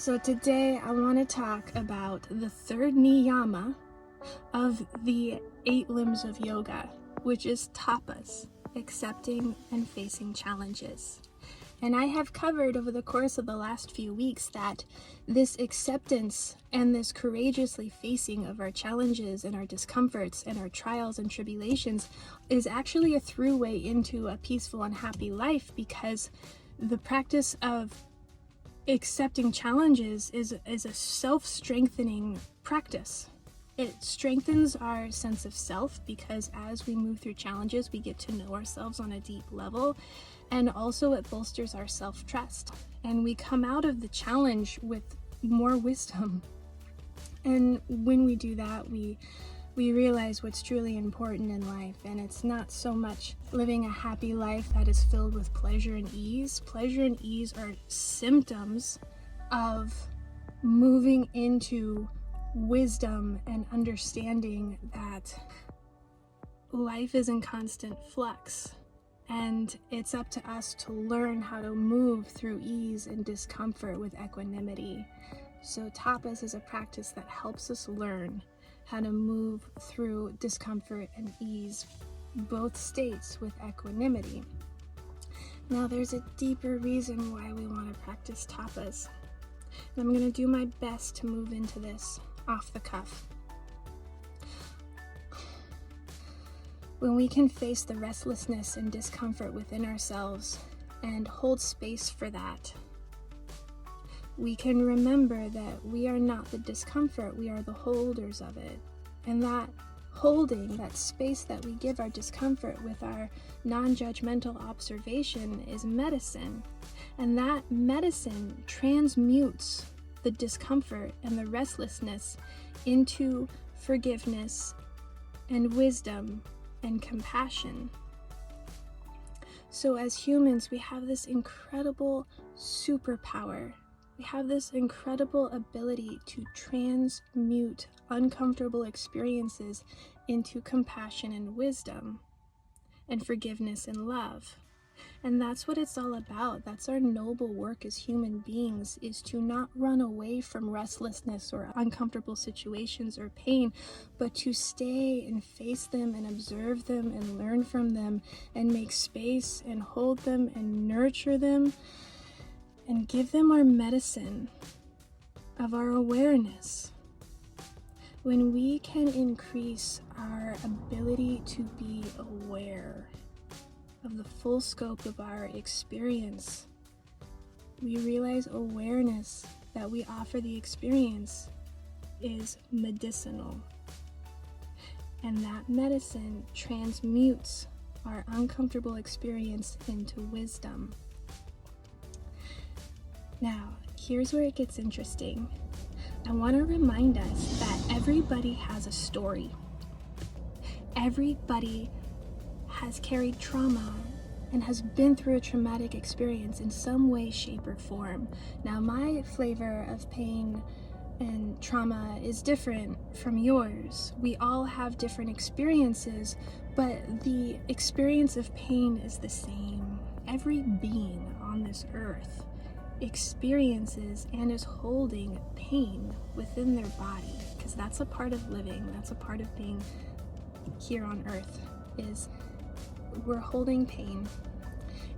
So today I want to talk about the third niyama of the 8 limbs of yoga, which is tapas, accepting and facing challenges. And I have covered over the course of the last few weeks that this acceptance and this courageously facing of our challenges and our discomforts and our trials and tribulations is actually a throughway into a peaceful and happy life, because the practice of accepting challenges is a self-strengthening practice. It strengthens our sense of self, because as we move through challenges, we get to know ourselves on a deep level, and also it bolsters our self-trust. And we come out of the challenge with more wisdom. And when we do that, we realize what's truly important in life, and it's not so much living a happy life that is filled with pleasure and ease. Pleasure and ease are symptoms of moving into wisdom and understanding that life is in constant flux, and it's up to us to learn how to move through ease and discomfort with equanimity. So tapas is a practice that helps us learn how to move through discomfort and ease, both states, with equanimity. Now there's a deeper reason why we want to practice tapas, and I'm going to do my best to move into this off the cuff. When we can face the restlessness and discomfort within ourselves and hold space for that, we can remember that we are not the discomfort, we are the holders of it. And that holding, that space that we give our discomfort with our non-judgmental observation, is medicine. And that medicine transmutes the discomfort and the restlessness into forgiveness and wisdom and compassion. So as humans, we have this incredible superpower. We have this incredible ability to transmute uncomfortable experiences into compassion and wisdom and forgiveness and love. And that's what it's all about. That's our noble work as human beings, is to not run away from restlessness or uncomfortable situations or pain, but to stay and face them and observe them and learn from them and make space and hold them and nurture them and give them our medicine of our awareness. When we can increase our ability to be aware of the full scope of our experience, we realize awareness that we offer the experience is medicinal. And that medicine transmutes our uncomfortable experience into wisdom. Now, here's where it gets interesting. I want to remind us that everybody has a story. Everybody has carried trauma and has been through a traumatic experience in some way, shape, or form. Now, my flavor of pain and trauma is different from yours. We all have different experiences, but the experience of pain is the same. Every being on this earth experiences and is holding pain within their body, because that's a part of living, that's a part of being here on earth, is we're holding pain.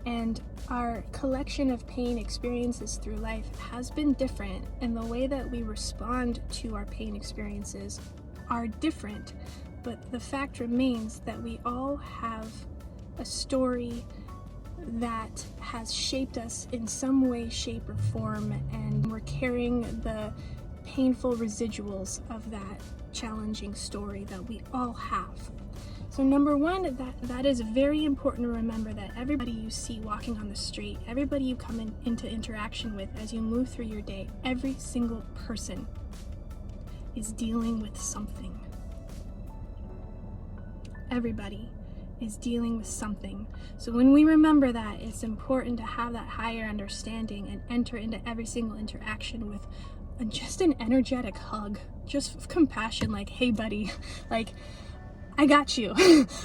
And our collection of pain experiences through life has been different, and the way that we respond to our pain experiences are different, but the fact remains that we all have a story that has shaped us in some way, shape, or form, and we're carrying the painful residuals of that challenging story that we all have. So number one, that is very important to remember, that everybody you see walking on the street, everybody you come into interaction with as you move through your day, every single person is dealing with something. Everybody is dealing with something. So when we remember that, it's important to have that higher understanding and enter into every single interaction with just an energetic hug, just compassion, like, hey buddy, like, I got you.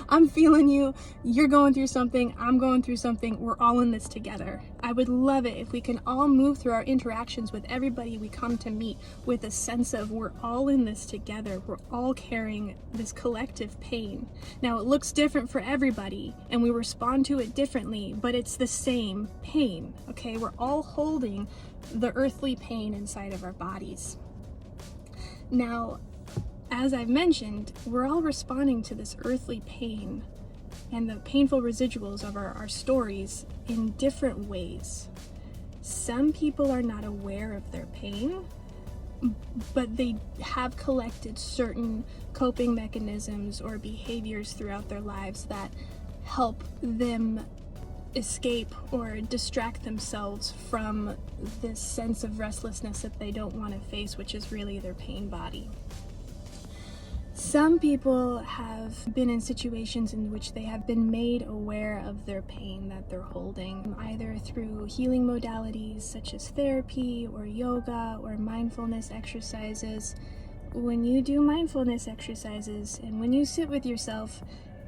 I'm feeling you. You're going through something. I'm going through something. We're all in this together. I would love it if we can all move through our interactions with everybody we come to meet with a sense of we're all in this together. We're all carrying this collective pain. Now, it looks different for everybody and we respond to it differently, but it's the same pain, okay? We're all holding the earthly pain inside of our bodies. Now, as I've mentioned, we're all responding to this earthly pain and the painful residuals of our stories in different ways. Some people are not aware of their pain, but they have collected certain coping mechanisms or behaviors throughout their lives that help them escape or distract themselves from this sense of restlessness that they don't want to face, which is really their pain body. Some people have been in situations in which they have been made aware of their pain that they're holding, either through healing modalities such as therapy or yoga or mindfulness exercises. When you do mindfulness exercises and when you sit with yourself,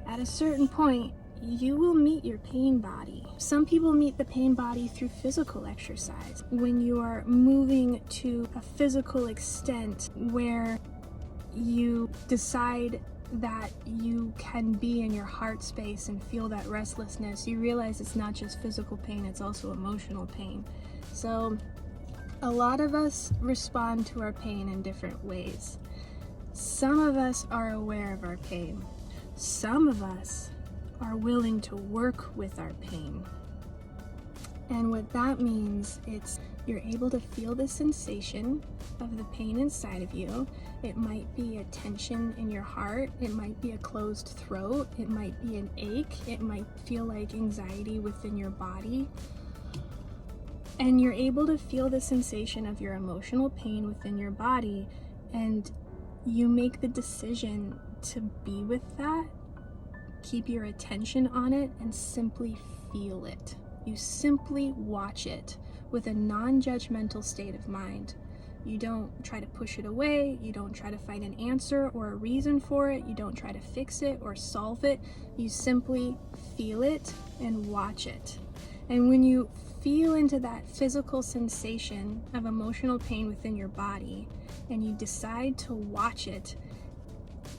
at a certain point, you will meet your pain body. Some people meet the pain body through physical exercise. When you are moving to a physical extent where you decide that you can be in your heart space and feel that restlessness, you realize it's not just physical pain, it's also emotional pain. So a lot of us respond to our pain in different ways. Some of us are aware of our pain. Some of us are willing to work with our pain. And what that means, it's you're able to feel the sensation of the pain inside of you. It might be a tension in your heart. It might be a closed throat. It might be an ache. It might feel like anxiety within your body. And you're able to feel the sensation of your emotional pain within your body, and you make the decision to be with that, keep your attention on it, and simply feel it. You simply watch it with a non-judgmental state of mind. You don't try to push it away. You don't try to find an answer or a reason for it. You don't try to fix it or solve it. You simply feel it and watch it. And when you feel into that physical sensation of emotional pain within your body and you decide to watch it,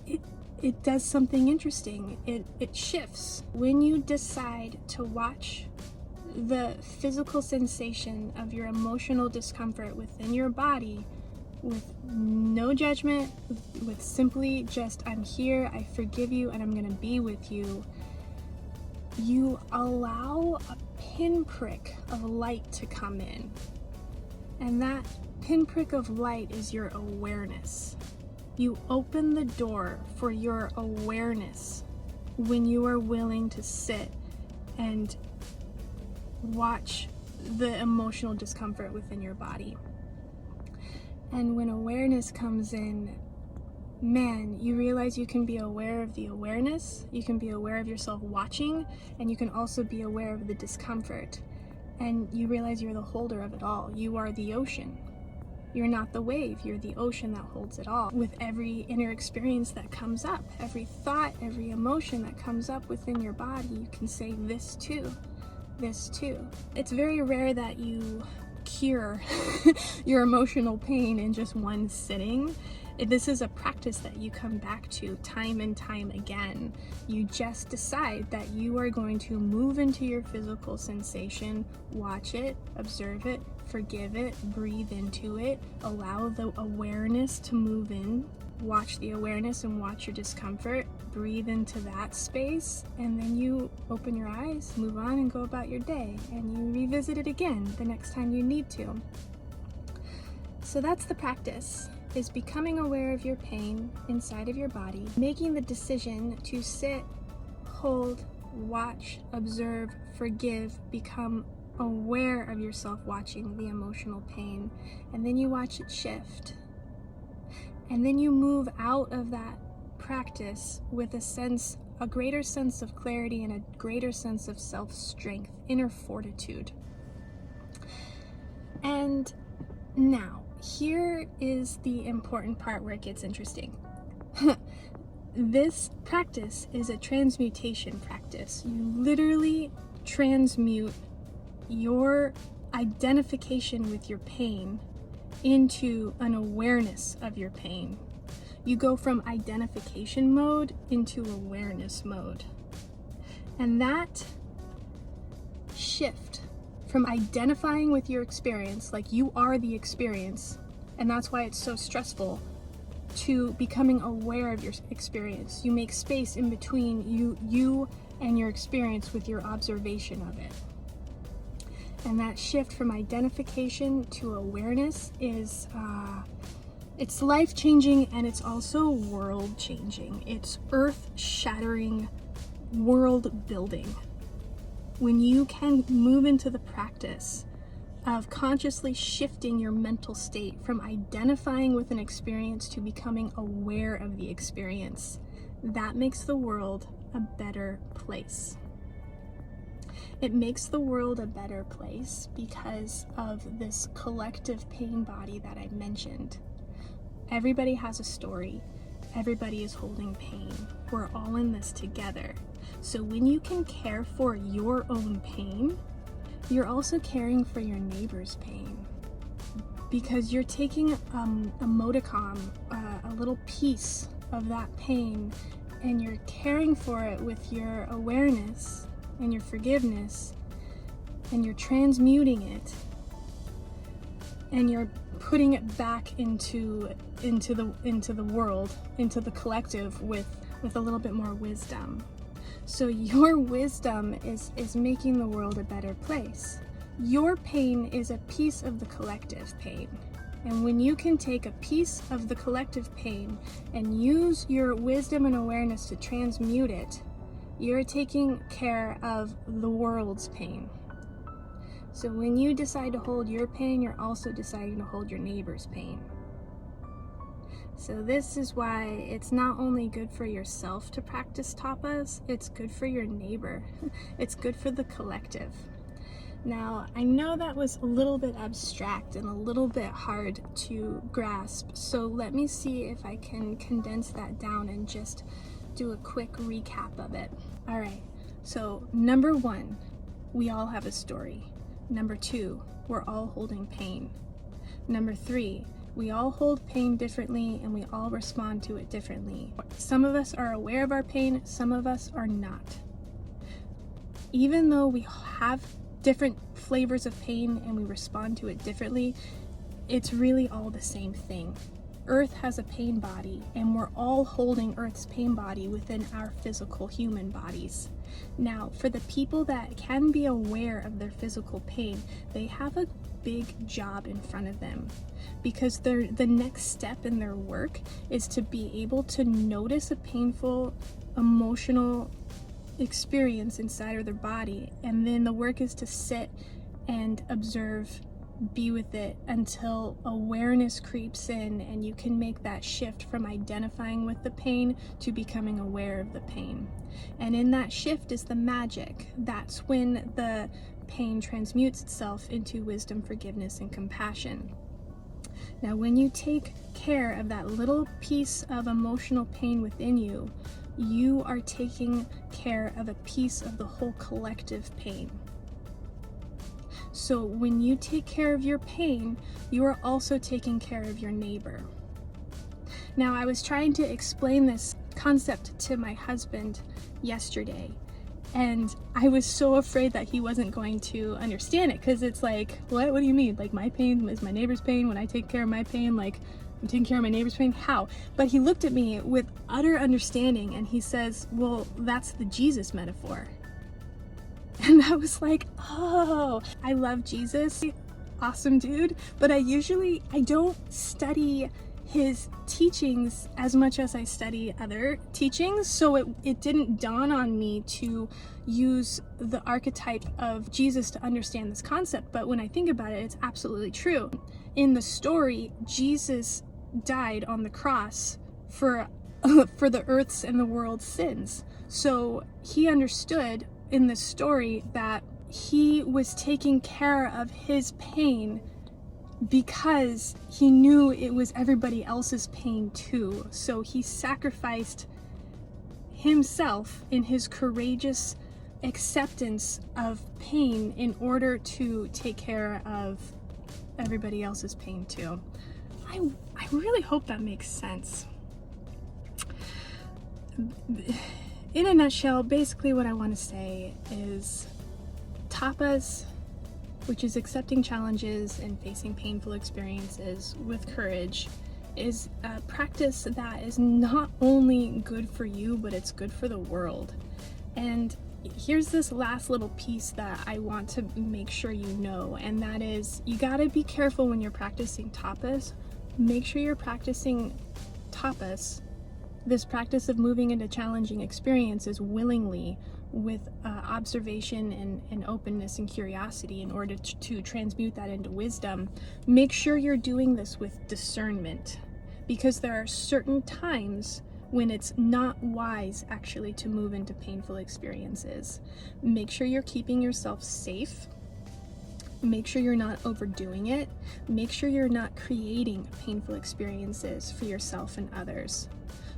it does something interesting. It shifts. When you decide to watch the physical sensation of your emotional discomfort within your body with no judgment, with simply just, I'm here, I forgive you, and I'm gonna be with you, you allow a pinprick of light to come in. And that pinprick of light is your awareness. You open the door for your awareness when you are willing to sit and watch the emotional discomfort within your body. And when awareness comes in, man, you realize you can be aware of the awareness, you can be aware of yourself watching, and you can also be aware of the discomfort. And you realize you're the holder of it all. You are the ocean. You're not the wave, you're the ocean that holds it all. With every inner experience that comes up, every thought, every emotion that comes up within your body, you can say this too. This too. It's very rare that you cure your emotional pain in just one sitting. This is a practice that you come back to time and time again. You just decide that you are going to move into your physical sensation, watch it, observe it, forgive it, breathe into it, allow the awareness to move in, watch the awareness and watch your discomfort, breathe into that space, and then you open your eyes, move on, and go about your day, and you revisit it again the next time you need to. So that's the practice, is becoming aware of your pain inside of your body, making the decision to sit, hold, watch, observe, forgive, become aware of yourself watching the emotional pain, and then you watch it shift. And then you move out of that practice with a greater sense of clarity and a greater sense of self-strength, inner fortitude. And now, here is the important part where it gets interesting. This practice is a transmutation practice. You literally transmute your identification with your pain into an awareness of your pain. You go from identification mode into awareness mode. And that shift from identifying with your experience, like you are the experience, and that's why it's so stressful, to becoming aware of your experience. You make space in between you and your experience with your observation of it. And that shift from identification to awareness is it's life-changing, and it's also world-changing. It's earth-shattering, world-building. When you can move into the practice of consciously shifting your mental state from identifying with an experience to becoming aware of the experience, that makes the world a better place. It makes the world a better place because of this collective pain body that I mentioned. Everybody has a story. Everybody is holding pain. We're all in this together. So when you can care for your own pain, you're also caring for your neighbor's pain, because you're taking a modicum, a little piece of that pain, and you're caring for it with your awareness and your forgiveness, and you're transmuting it, and you're putting it back into the world, into the collective with a little bit more wisdom. So your wisdom is making the world a better place. Your pain is a piece of the collective pain. And when you can take a piece of the collective pain and use your wisdom and awareness to transmute it, you're taking care of the world's pain. So when you decide to hold your pain, you're also deciding to hold your neighbor's pain. So this is why it's not only good for yourself to practice tapas, it's good for your neighbor. It's good for the collective. Now, I know that was a little bit abstract and a little bit hard to grasp, so let me see if I can condense that down and just do a quick recap of it. All right, so number 1, we all have a story. Number 2, we're all holding pain. Number 3, we all hold pain differently and we all respond to it differently. Some of us are aware of our pain, some of us are not. Even though we have different flavors of pain and we respond to it differently, it's really all the same thing. Earth has a pain body, and we're all holding Earth's pain body within our physical human bodies. Now, for the people that can be aware of their physical pain, they have a big job in front of them, because the next step in their work is to be able to notice a painful emotional experience inside of their body, and then the work is to sit and observe, be with it until awareness creeps in and you can make that shift from identifying with the pain to becoming aware of the pain. And in that shift is the magic. That's when the pain transmutes itself into wisdom, forgiveness, and compassion. Now, when you take care of that little piece of emotional pain within you, you are taking care of a piece of the whole collective pain. So when you take care of your pain, you are also taking care of your neighbor. Now, I was trying to explain this concept to my husband yesterday, and I was so afraid that he wasn't going to understand it, because it's like, what do you mean? Like, my pain is my neighbor's pain. When I take care of my pain, like, I'm taking care of my neighbor's pain? How? But he looked at me with utter understanding and he says, well, that's the Jesus metaphor. And I was like, oh, I love Jesus. Awesome dude. But I don't study his teachings as much as I study other teachings. So it didn't dawn on me to use the archetype of Jesus to understand this concept. But when I think about it, it's absolutely true. In the story, Jesus died on the cross for the earth's and the world's sins. So he understood in this story that he was taking care of his pain because he knew it was everybody else's pain too. So he sacrificed himself in his courageous acceptance of pain in order to take care of everybody else's pain too. I really hope that makes sense. In a nutshell, basically what I want to say is tapas, which is accepting challenges and facing painful experiences with courage, is a practice that is not only good for you, but it's good for the world. And here's this last little piece that I want to make sure you know, and that is you gotta be careful when you're practicing tapas. Make sure you're practicing tapas, this practice of moving into challenging experiences willingly, with observation and openness and curiosity in order to transmute that into wisdom. Make sure you're doing this with discernment, because there are certain times when it's not wise actually to move into painful experiences. Make sure you're keeping yourself safe. Make sure you're not overdoing it. Make sure you're not creating painful experiences for yourself and others.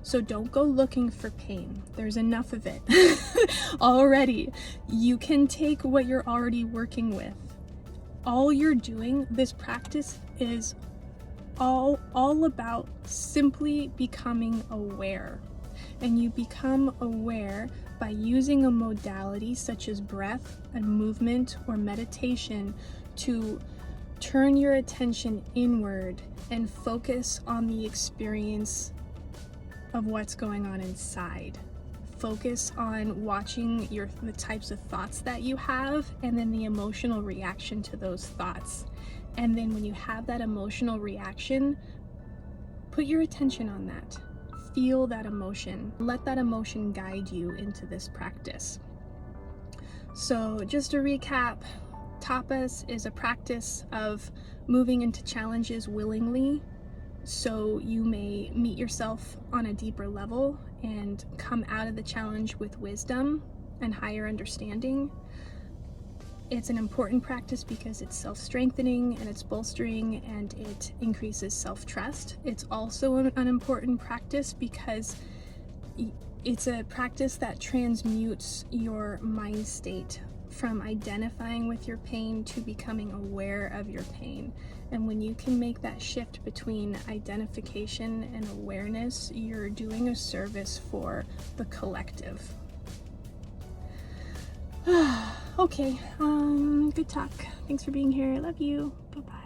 So don't go looking for pain. There's enough of it already. You can take what you're already working with. All you're doing, this practice is all about simply becoming aware. And you become aware by using a modality such as breath and movement or meditation to turn your attention inward and focus on the experience of what's going on inside. Focus on watching the types of thoughts that you have, and then the emotional reaction to those thoughts. And then when you have that emotional reaction, put your attention on that. Feel that emotion. Let that emotion guide you into this practice. So just to recap, tapas is a practice of moving into challenges willingly, so you may meet yourself on a deeper level and come out of the challenge with wisdom and higher understanding. It's an important practice because it's self-strengthening and it's bolstering and it increases self-trust. It's also an important practice because it's a practice that transmutes your mind state from identifying with your pain to becoming aware of your pain. And when you can make that shift between identification and awareness, you're doing a service for the collective. Okay, good talk. Thanks for being here. I love you. Bye-bye.